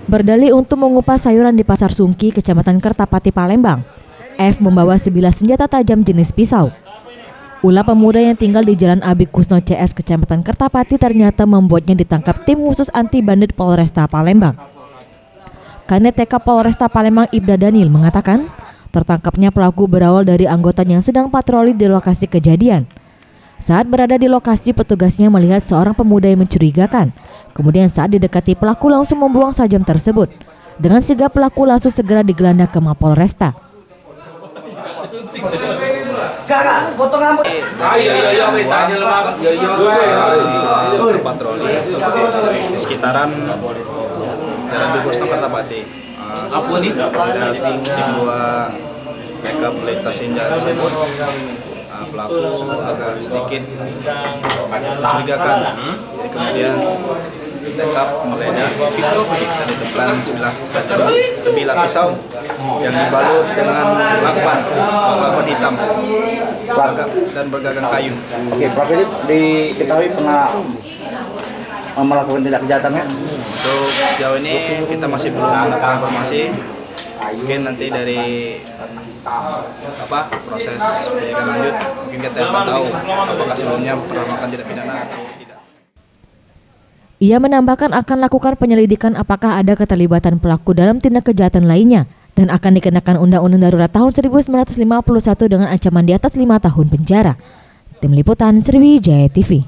Berdalih untuk mengupas sayuran di Pasar Sungki, Kecamatan Kertapati, Palembang, F membawa sebilah senjata tajam jenis pisau. Ulah pemuda yang tinggal di Jalan Abi Kusno CS, Kecamatan Kertapati ternyata membuatnya ditangkap tim khusus anti bandit Polresta Palembang. Kanit TK Polresta Palembang Ibda Daniel mengatakan, tertangkapnya pelaku berawal dari anggota yang sedang patroli di lokasi kejadian. Saat berada di lokasi, petugasnya melihat seorang pemuda yang mencurigakan. Kemudian saat didekati, pelaku langsung membuang sajam tersebut. Dengan sigap, pelaku langsung segera digelandang ke Mapolresta. Patroli di sekitaran Jalan Abi Kusno Kertapati. Tim 2 backup lintasin jalan tersebut. Pelaku agak sedikit mencurigakan, jadi kemudian ditangkap, menggeledah, kita ditemukan sebilah pisau yang dibalut dengan lakban hitam dan bergagang kayu. Oke, pelaku ini diketahui pernah melakukan tindak kejahatannya? Untuk sejauh ini kita masih belum mendapatkan informasi. Mungkin nanti dari proses penyidikan lanjut mungkin kita akan tahu apakah sebelumnya pernah melakukan tindak pidana atau tidak. Ia menambahkan akan lakukan penyelidikan apakah ada keterlibatan pelaku dalam tindak kejahatan lainnya dan akan dikenakan Undang-Undang Darurat tahun 1951 dengan ancaman di atas 5 tahun penjara. Tim Liputan Sriwijaya TV.